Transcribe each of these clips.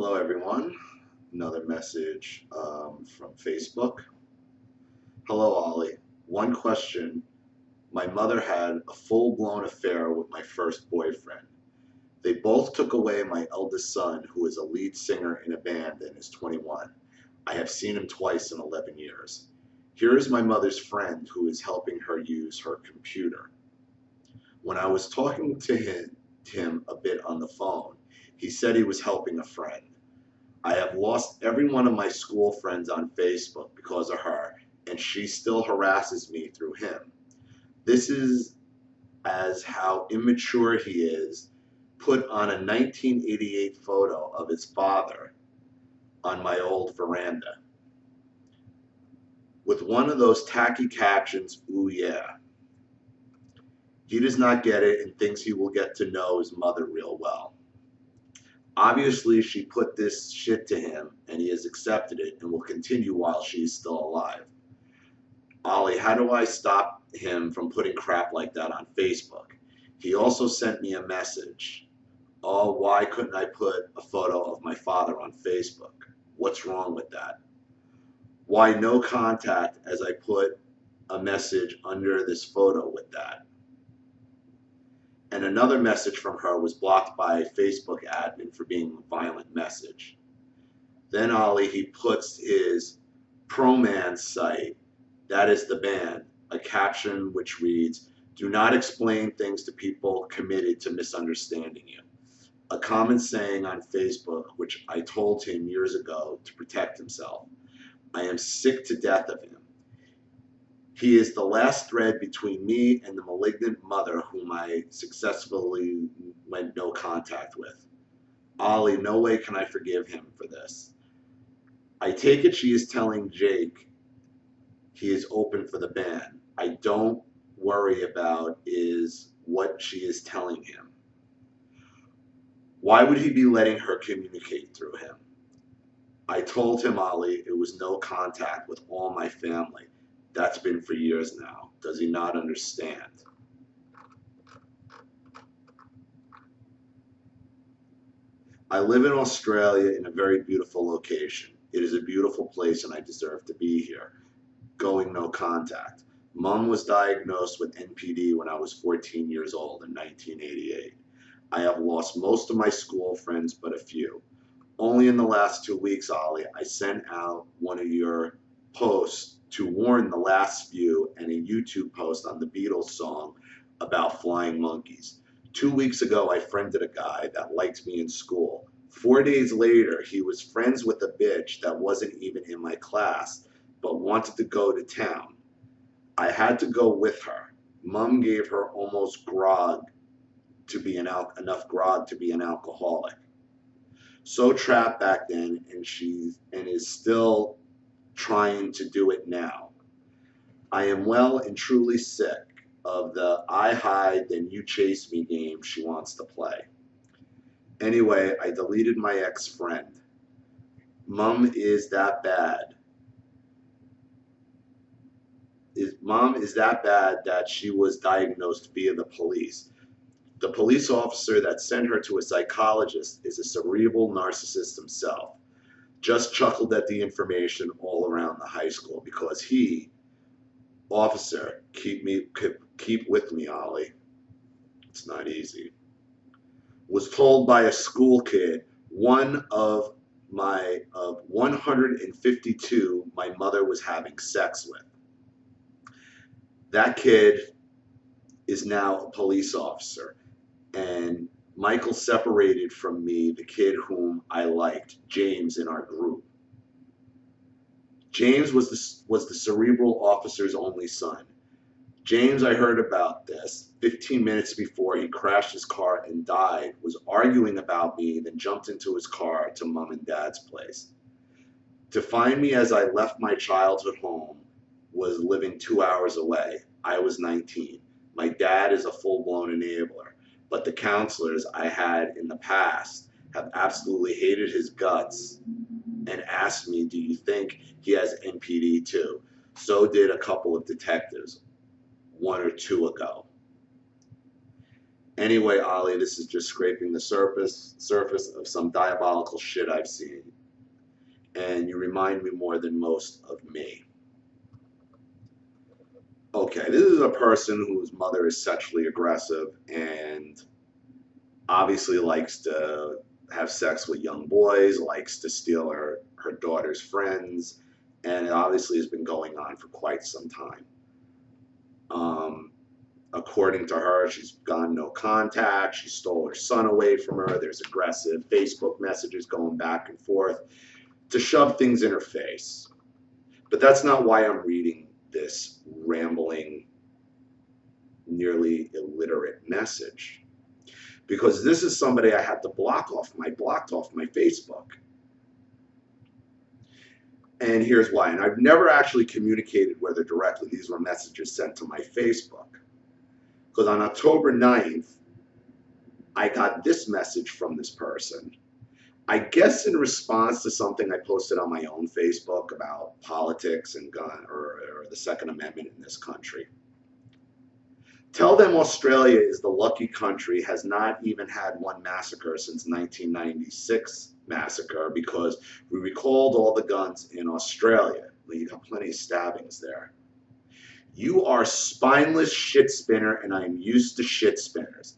Hello, everyone. Another message from Facebook. Hello, Ollie. One question. My mother had a full-blown affair with my first boyfriend. They both took away my eldest son, who is a lead singer in a band and is 21. I have seen him twice in 11 years. Here is my mother's friend who is helping her use her computer. When I was talking to him a bit on the phone, he said he was helping a friend. I have lost every one of my school friends on Facebook because of her, and she still harasses me through him. This is as how immature he is, put on a 1988 photo of his father on my old veranda with one of those tacky captions, "Ooh yeah." He does not get it and thinks he will get to know his mother real well. Obviously, she put this shit to him, and he has accepted it and will continue while she is still alive. Ollie, how do I stop him from putting crap like that on Facebook? He also sent me a message. Oh, why couldn't I put a photo of my father on Facebook? What's wrong with that? Why no contact as I put a message under this photo with that? And another message from her was blocked by a Facebook admin for being a violent message. Then Ollie, he puts his Proman site, that is the band, a caption which reads, "Do not explain things to people committed to misunderstanding you." A common saying on Facebook, which I told him years ago to protect himself. I am sick to death of him. He is the last thread between me and the malignant mother whom I successfully went no contact with. Ollie, no way can I forgive him for this. I take it she is telling Jake he is open for the ban. I don't worry about is what she is telling him. Why would he be letting her communicate through him? I told him, Ollie, it was no contact with all my family. That's been for years now. Does he not understand? I live in Australia in a very beautiful location. It is a beautiful place and I deserve to be here. Going no contact. Mom was diagnosed with NPD when I was 14 years old in 1988. I have lost most of my school friends, but a few. Only in the last 2 weeks, Ollie, I sent out one of your posts to warn the last few and a YouTube post on the Beatles song about flying monkeys. 2 weeks ago, I friended a guy that liked me in school. 4 days later, he was friends with a bitch that wasn't even in my class, but wanted to go to town. I had to go with her. Mom gave her almost grog to be enough grog to be an alcoholic. So trapped back then, and is still trying to do it now. I am well and truly sick of the I hide then you chase me game she wants to play. Anyway, I deleted my ex-friend. Mom is that bad. Mom is that bad that she was diagnosed via the police. The police officer that sent her to a psychologist is a cerebral narcissist himself. Just chuckled at the information all around the high school because he, officer, keep with me, Ollie. It's not easy. Was told by a school kid, one of 152 my mother was having sex with. That kid is now a police officer, and Michael separated from me the kid whom I liked, James, in our group. James was the cerebral officer's only son. James, I heard about this 15 minutes before he crashed his car and died, was arguing about me, then jumped into his car to mom and dad's place. To find me as I left my childhood home was living 2 hours away. I was 19. My dad is a full-blown enabler, but the counselors I had in the past have absolutely hated his guts and asked me, do you think he has NPD too? So did a couple of detectives 1 or 2 ago. Anyway, Ollie, this is just scraping the surface of some diabolical shit I've seen. And you remind me more than most of me. Okay, this is a person whose mother is sexually aggressive and obviously likes to have sex with young boys, likes to steal her daughter's friends, and it obviously has been going on for quite some time. According to her, she's gone no contact. She stole her son away from her. There's aggressive Facebook messages going back and forth to shove things in her face. But that's not why I'm reading this rambling, nearly illiterate message. Because this is somebody I had to blocked off my Facebook. And here's why. And I've never actually communicated with her directly. These were messages sent to my Facebook. Because on October 9th, I got this message from this person. I guess in response to something I posted on my own Facebook about politics and gun or the Second Amendment in this country. Tell them Australia is the lucky country, has not even had one massacre since 1996 massacre, because we recalled all the guns in Australia. You got plenty of stabbings there. You are spineless shit spinner, and I am used to shit spinners.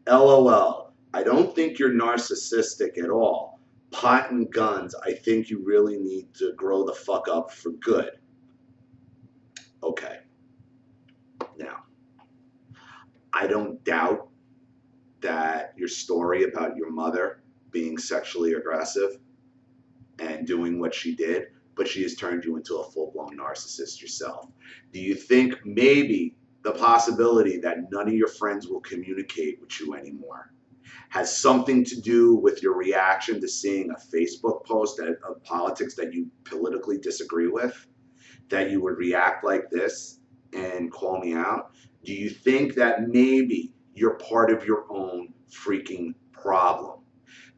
LOL. I don't think you're narcissistic at all. Pot and guns, I think you really need to grow the fuck up for good. Okay. Now, I don't doubt that your story about your mother being sexually aggressive and doing what she did, but she has turned you into a full-blown narcissist yourself. Do you think maybe the possibility that none of your friends will communicate with you anymore has something to do with your reaction to seeing a Facebook post of politics that you politically disagree with, that you would react like this and call me out? Do you think that maybe you're part of your own freaking problem?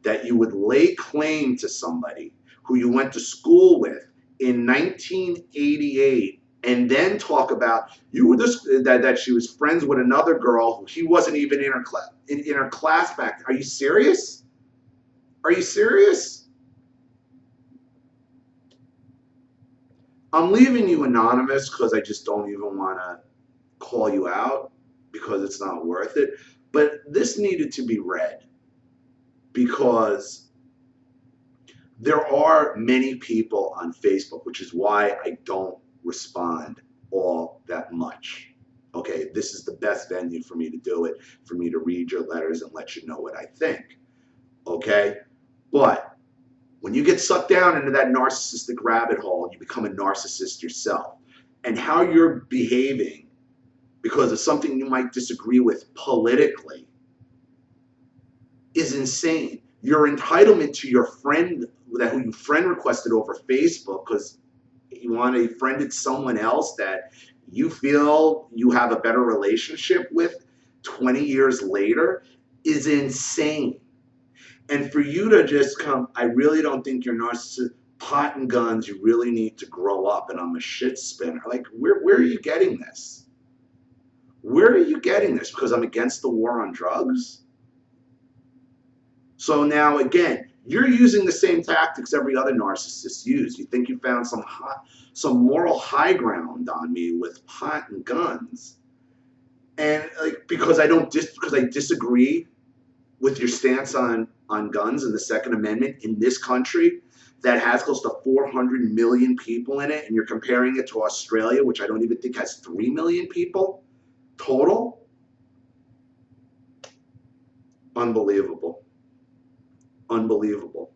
That you would lay claim to somebody who you went to school with in 1988 and then talk about that she was friends with another girl who he wasn't even in her class back then? Are you serious? Are you serious? I'm leaving you anonymous because I just don't even want to call you out because it's not worth it. But this needed to be read because there are many people on Facebook, which is why I don't respond all that much. Okay, this is the best venue for me to do it, for me to read your letters and let you know what I think. Okay, but when you get sucked down into that narcissistic rabbit hole, you become a narcissist yourself. And how you're behaving because of something you might disagree with politically is insane. Your entitlement to your friend who you friend requested over Facebook because you want to friend someone else that you feel you have a better relationship with 20 years later is insane. And for you to just come, I really don't think you're narcissistic. Pot and guns, you really need to grow up, and I'm a shit spinner. Like, where are you getting this? Where are you getting this? Because I'm against the war on drugs? So now, again, you're using the same tactics every other narcissist use. You think you found some moral high ground on me with pot and guns, and like because I disagree with your stance on guns and the Second Amendment in this country that has close to 400 million people in it, and you're comparing it to Australia, which I don't even think has 3 million people total. Unbelievable. Unbelievable.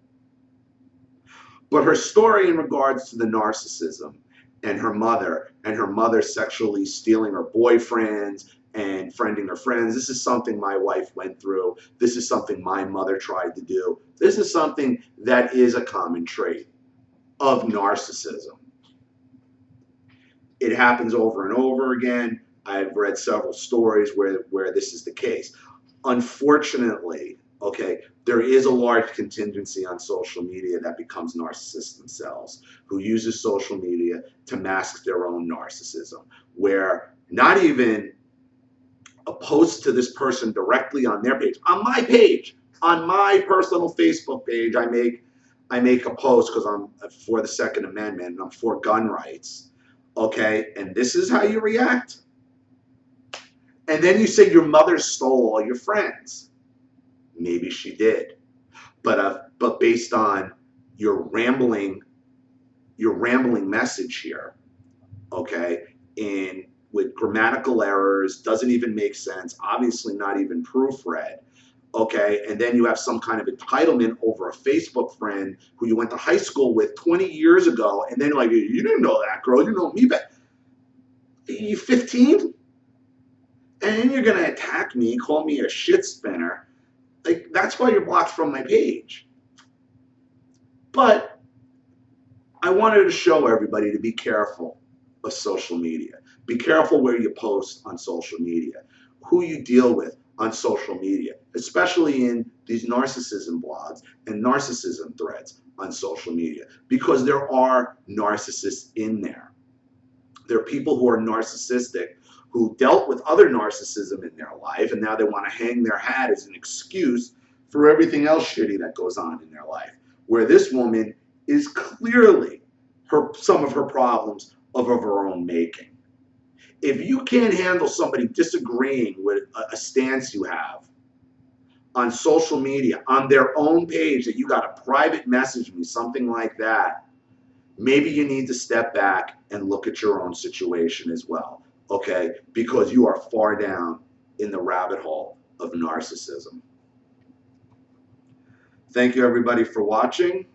But her story in regards to the narcissism and her mother sexually stealing her boyfriends and friending her friends, this is something my wife went through. This is something my mother tried to do. This is something that is a common trait of narcissism. It happens over and over again. I've read several stories where this is the case. Unfortunately, okay, there is a large contingency on social media that becomes narcissists themselves, who uses social media to mask their own narcissism, where not even a post to this person directly on their page, on my personal Facebook page. I make a post because I'm for the Second Amendment and I'm for gun rights. Okay, and this is how you react? And then you say your mother stole all your friends. Maybe she did. But based on your rambling message here, okay, and with grammatical errors, doesn't even make sense, obviously not even proofread, okay, and then you have some kind of entitlement over a Facebook friend who you went to high school with 20 years ago, and then you're like, you didn't know that girl, you know me back. You 15? And then you're gonna attack me, call me a shit spinner. Like, that's why you're blocked from my page. But I wanted to show everybody to be careful of social media. Be careful where you post on social media, who you deal with on social media, especially in these narcissism blogs and narcissism threads on social media, because there are narcissists in there. There are people who are narcissistic who dealt with other narcissism in their life, and now they want to hang their hat as an excuse for everything else shitty that goes on in their life. Where this woman is clearly some of her problems of her own making. If you can't handle somebody disagreeing with a stance you have on social media, on their own page, that you got to private message me, something like that, maybe you need to step back and look at your own situation as well, okay? Because you are far down in the rabbit hole of narcissism. Thank you, everybody, for watching.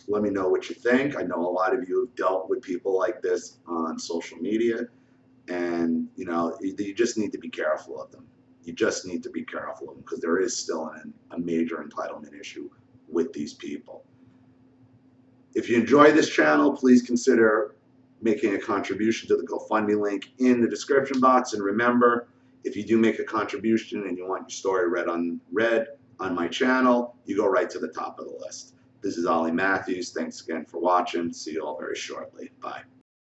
Let me know what you think. I know a lot of you have dealt with people like this on social media, and you just need to be careful of them. You just need to be careful of them because there is still a major entitlement issue with these people. If you enjoy this channel, please consider making a contribution to the GoFundMe link in the description box. And remember, if you do make a contribution and you want your story read on my channel, you go right to the top of the list. This is Ollie Matthews. Thanks again for watching. See you all very shortly. Bye.